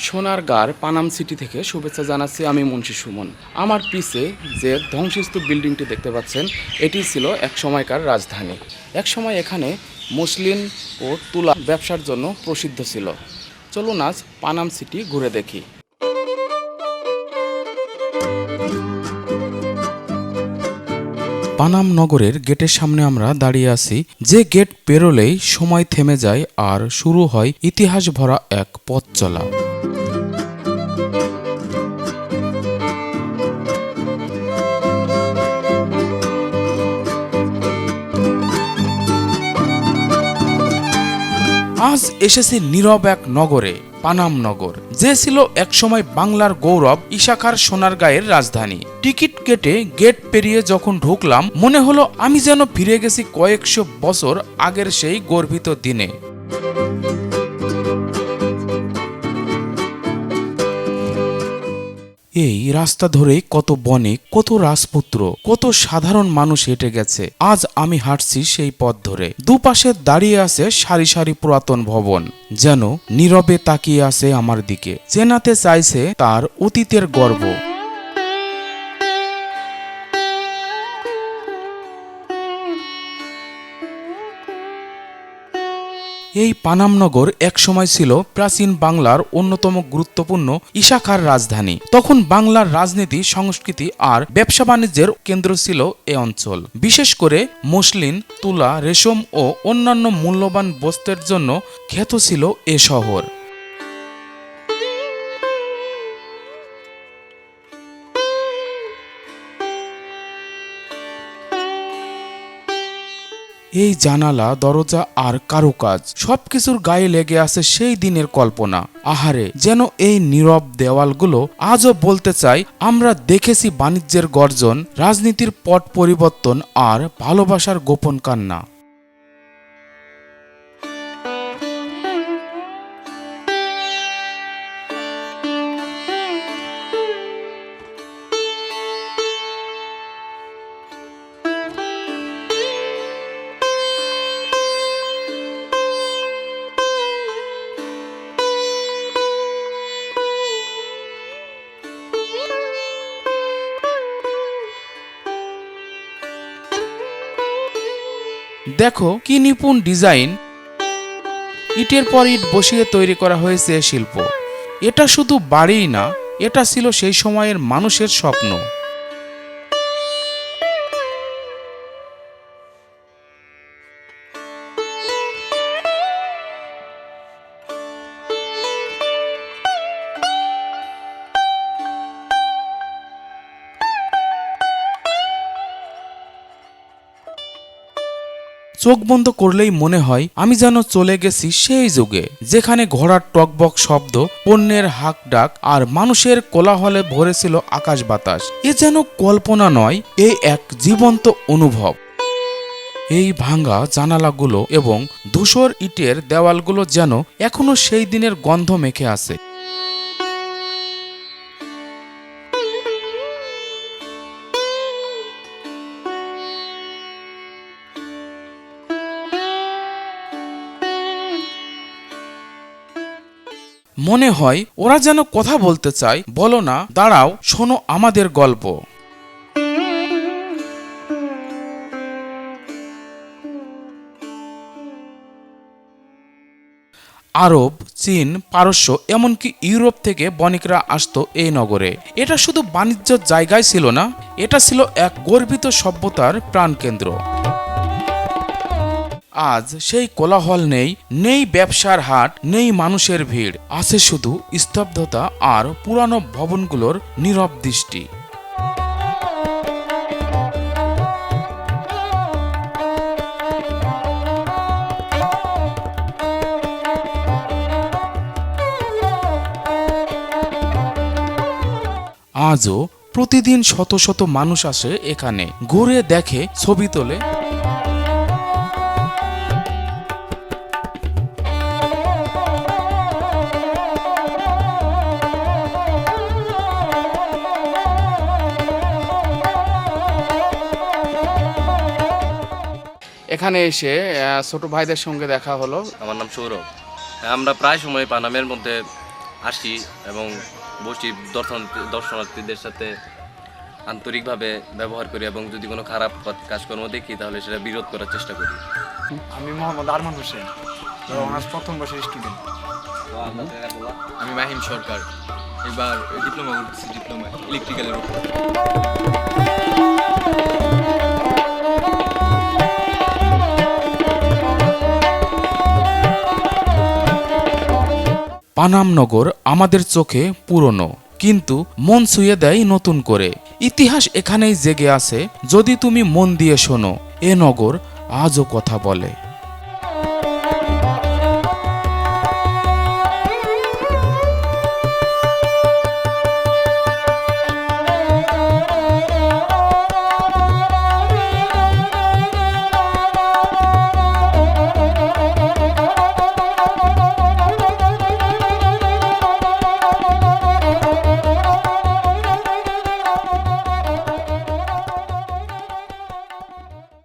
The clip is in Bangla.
সোনারগাঁর পানাম সিটি থেকে শুভেচ্ছা জানাচ্ছি আমি মুন্সি সুমন। আমার পিছে যে ধ্বংসস্তূপ বিল্ডিংটি দেখতে পাচ্ছেন, এটি ছিল এক সময়কার রাজধানী। এক সময় এখানে মসলিন ও তুলা ব্যবসার জন্য প্রসিদ্ধ ছিল। চলুন আজ পানাম সিটি ঘুরে দেখি। পানাম নগরের গেটের সামনে আমরা দাঁড়িয়ে আছি, যে গেট পেরোলেই সময় থেমে যায় আর শুরু হয় ইতিহাস ভরা এক পথ চলা। আজ এসেছি নীরব এক নগরে, পানাম নগর, যে ছিল একসময় বাংলার গৌরব, ইশাখার সোনারগাঁয়ের রাজধানী। টিকিট কেটে গেট পেরিয়ে যখন ঢুকলাম, মনে হলো আমি যেন ফিরে গেছি কয়েকশো বছর আগের সেই গর্বিত দিনে। এই রাস্তা ধরেই কত বণিক, কত রাজপুত্র, কত সাধারণ মানুষ হেঁটে গেছে। আজ আমি হাঁটছি সেই পথ ধরে। দুপাশে দাঁড়িয়ে আছে সারি সারি পুরাতন ভবন, যেন নীরবে তাকিয়ে আছে আমার দিকে, চেনাতে চাইছে তার অতীতের গর্ব। এই পানামনগর একসময় ছিল প্রাচীন বাংলার অন্যতম গুরুত্বপূর্ণ ইশাখার রাজধানী। তখন বাংলার রাজনীতি, সংস্কৃতি আর ব্যবসা বাণিজ্যের কেন্দ্র ছিল এ অঞ্চল। বিশেষ করে মসলিন, তুলা, রেশম ও অন্যান্য মূল্যবান বস্ত্রের জন্য খ্যাত ছিল এ শহর। এই জানালা, দরজা আর কারুকাজ সবকিছুর গায়ে লেগে আছে সেই দিনের কল্পনা। আহারে, যেন এই নীরব দেওয়ালগুলো আজও বলতে চাই, আমরা দেখেছি বাণিজ্যের গর্জন, রাজনীতির পট পরিবর্তন আর ভালোবাসার গোপন কান্না। দেখো কি নিপুণ ডিজাইন, ইটের পর ইট বসিয়ে তৈরি করা হয়েছে শিল্প। এটা শুধু বাড়িই না, এটা ছিল সেই সময়ের মানুষের স্বপ্ন। চোখ বন্ধ করলেই মনে হয় আমি যেন চলে গেছি সেই যুগে, যেখানে ঘোড়ার টকবক শব্দ, পণ্যের হাক ডাক আর মানুষের কোলাহলে ভরেছিল আকাশ বাতাস। এ যেন কল্পনা নয়, এ এক জীবন্ত অনুভব। এই ভাঙা জানালাগুলো এবং ধূসর ইটের দেওয়ালগুলো যেন এখনো সেই দিনের গন্ধ মেখে আছে। মনে হয় ওরা যেন কথা বলতে চায়, বলো না, দাঁড়াও, শোনো আমাদের গল্প। আরব, চীন, পারস্য, এমনকি ইউরোপ থেকে বণিকরা আসতো এই নগরে। এটা শুধু বাণিজ্যের জায়গায় ছিল না, এটা ছিল এক গর্বিত সভ্যতার প্রাণকেন্দ্র। আজ সেই কোলাহল নেই, নেই ব্যবসার হাট, নেই মানুষের ভিড়, আছে শুধু স্তব্ধতা আর পুরানো ভবনগুলোর নীরব দৃষ্টি। আজও প্রতিদিন শত শত মানুষ আসে এখানে, ঘুরে দেখে, ছবি তোলে। এখানে এসে ছোট ভাইদের সঙ্গে দেখা হলো। আমার নাম সৌরভ। আমরা প্রায় সময় পানামের মধ্যে আসি এবং বসি, দর্শনার্থীদের সাথে আন্তরিকভাবে ব্যবহার করি এবং যদি কোনো খারাপ কাজকর্ম দেখি তাহলে সেটা বিরোধ করার চেষ্টা করি। আমি মোহাম্মদ আরমান হোসেন, অনার্স প্রথম বর্ষের স্টুডেন্ট। আমি মাহিম সরকার, এবার ডিপ্লোমা করতেছি, ডিপ্লোমা ইলেকট্রিক্যালের উপর। পানাম নগর আমাদের চোখে পুরনো, কিন্তু মন ছুঁয়ে দেয় নতুন করে। ইতিহাস এখানেই জেগে আছে, যদি তুমি মন দিয়ে শোনো। এ নগর আজও কথা বলে।